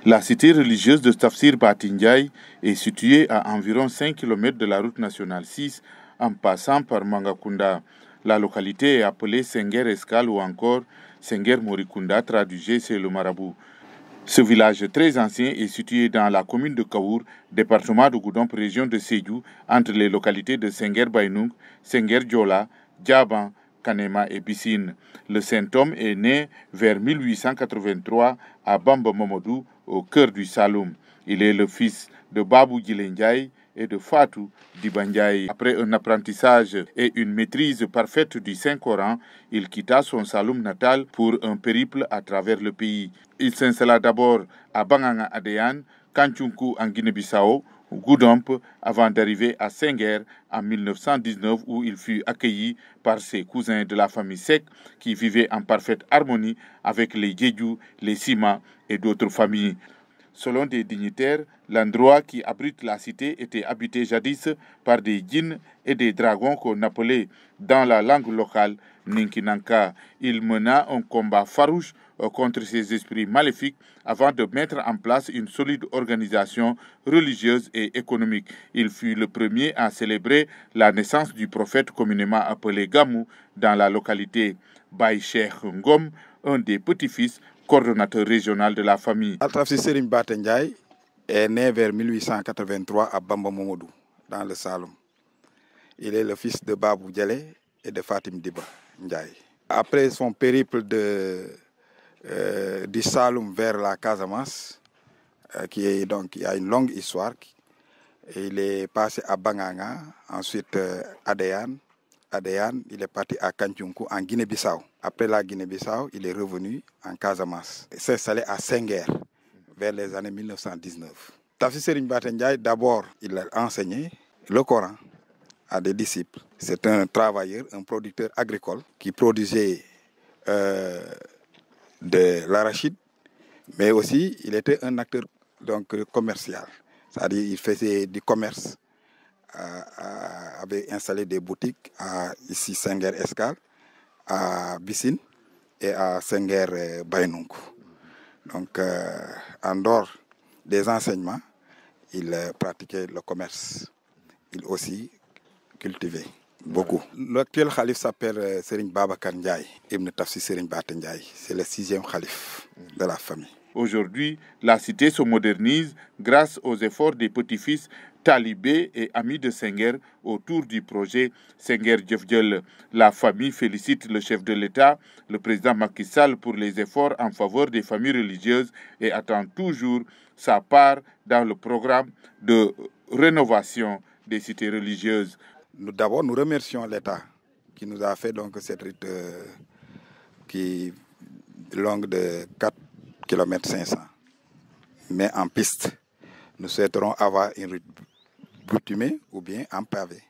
La cité religieuse de Tafsir Batindiaye est située à environ 5 km de la route nationale 6 en passant par Mangakunda. La localité est appelée Senghor Escale ou encore Senghor Morikunda, traduit c'est le marabout. Ce village très ancien est situé dans la commune de Kaour, département de Goudomp, région de Sédhiou, entre les localités de Senghor Bainoung, Senghor Diola, Diaban, Kanema et Bissine. Le saint-homme est né vers 1883 à Bamba Momodou, au cœur du Saloum. Il est le fils de Babou Djilendiaye et de Fatou Dibandiaye. Après un apprentissage et une maîtrise parfaite du Saint-Coran, il quitta son Saloum natal pour un périple à travers le pays. Il s'installa d'abord à Banganga Adeyan, Kanchunku en Guinée-Bissau, Goudomp, avant d'arriver à Senghor en 1919 où il fut accueilli par ses cousins de la famille Seck qui vivaient en parfaite harmonie avec les Djedjou, les Sima et d'autres familles. Selon des dignitaires, l'endroit qui abrite la cité était habité jadis par des djinns et des dragons qu'on appelait dans la langue locale Ninkinanka. Il mena un combat farouche contre ces esprits maléfiques avant de mettre en place une solide organisation religieuse et économique. Il fut le premier à célébrer la naissance du prophète communément appelé Gamou dans la localité Baye Cheikh Ngom, un des petits-fils coordonnateur régional de la famille. Tafsir Serigne Batindiaye est né vers 1883 à Bamba Momodou, dans le Saloum. Il est le fils de Babou Djele et de Fatim Diba Ndiaye. Après son périple du Saloum vers la Casamance, qui a une longue histoire, il est passé à Banganga, ensuite Adeyan, il est parti à Kanchunku en Guinée-Bissau. Après la Guinée-Bissau, il est revenu en Casamance. Il s'est installé à Senghor vers les années 1919. Tafsir Serigne Batindiaye, d'abord, il a enseigné le Coran à des disciples. C'est un travailleur, un producteur agricole qui produisait de l'arachide, mais aussi il était un acteur commercial. C'est-à-dire il faisait du commerce. Avait installé des boutiques ici Senghor Escale, à Bissine et à Senghor Bainoung. Donc, en dehors des enseignements, il pratiquait le commerce. Il aussi cultivait beaucoup. L'actuel calife s'appelle Serigne Babacar Ndiaye, Ibn Tafsir Serigne Batindiaye. C'est le 6e calife de la famille. Aujourd'hui, la cité se modernise grâce aux efforts des petits-fils talibés et amis de Senghor autour du projet Senghor Djefdjel. La famille félicite le chef de l'État, le président Macky Sall, pour les efforts en faveur des familles religieuses et attend toujours sa part dans le programme de rénovation des cités religieuses. D'abord, nous remercions l'État qui nous a fait donc cette route qui est longue de 4 km 500, mais en piste. Nous souhaiterons avoir une route bitumée ou bien en pavé.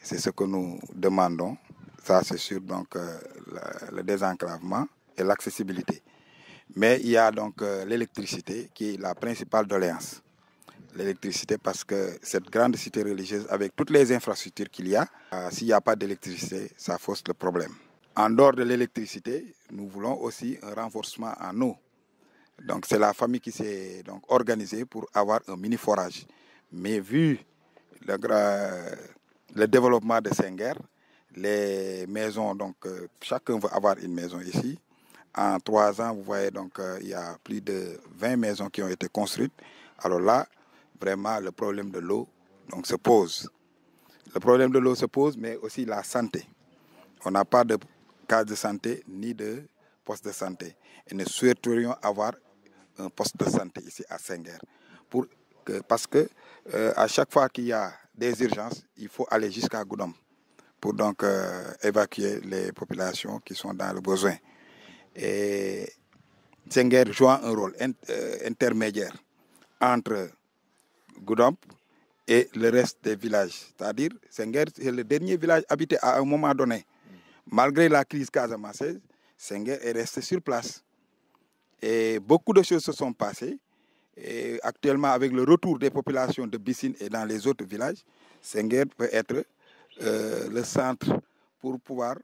C'est ce que nous demandons. Ça, c'est sûr, donc le désenclavement et l'accessibilité. Mais il y a donc l'électricité qui est la principale doléance. L'électricité parce que cette grande cité religieuse, avec toutes les infrastructures qu'il y a, s'il n'y a pas d'électricité, ça fausse le problème. En dehors de l'électricité, nous voulons aussi un renforcement en eau. Donc c'est la famille qui s'est donc organisée pour avoir un mini forage. Mais vu le développement de Senghor, les maisons, donc chacun veut avoir une maison ici. En 3 ans, vous voyez donc il y a plus de 20 maisons qui ont été construites. Alors là, vraiment le problème de l'eau donc se pose. Le problème de l'eau se pose, mais aussi la santé. On n'a pas de case de santé ni de poste de santé. Et nous souhaiterions avoir un poste de santé ici à Senghor. Parce que à chaque fois qu'il y a des urgences, il faut aller jusqu'à Goudomp pour donc évacuer les populations qui sont dans le besoin. Et Senghor joue un rôle intermédiaire entre Goudomp et le reste des villages. C'est-à-dire, Senghor, c'est le dernier village habité à un moment donné. Malgré la crise casamançaise, Senghor est resté sur place. Et beaucoup de choses se sont passées. Et actuellement, avec le retour des populations de Bissine et dans les autres villages, Senghor peut être le centre pour pouvoir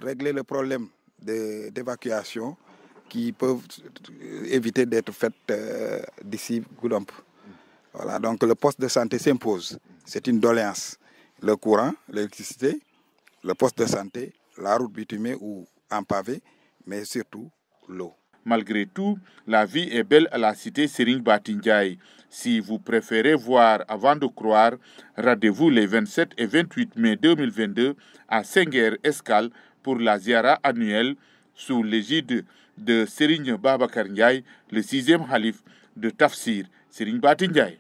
régler le problème d'évacuation qui peuvent éviter d'être faites d'ici Goudomp. Voilà, donc le poste de santé s'impose. C'est une doléance. Le courant, l'électricité, le poste de santé, la route bitumée ou en pavé, mais surtout l'eau. Malgré tout, la vie est belle à la cité Serigne Bati Ndiaye. Si vous préférez voir avant de croire, rendez-vous les 27 et 28 mai 2022 à Senghor Escale pour la ziara annuelle sous l'égide de Serigne Babacar Ndiaye, le 6e Khalif de Tafsir Serigne Bati Ndiaye.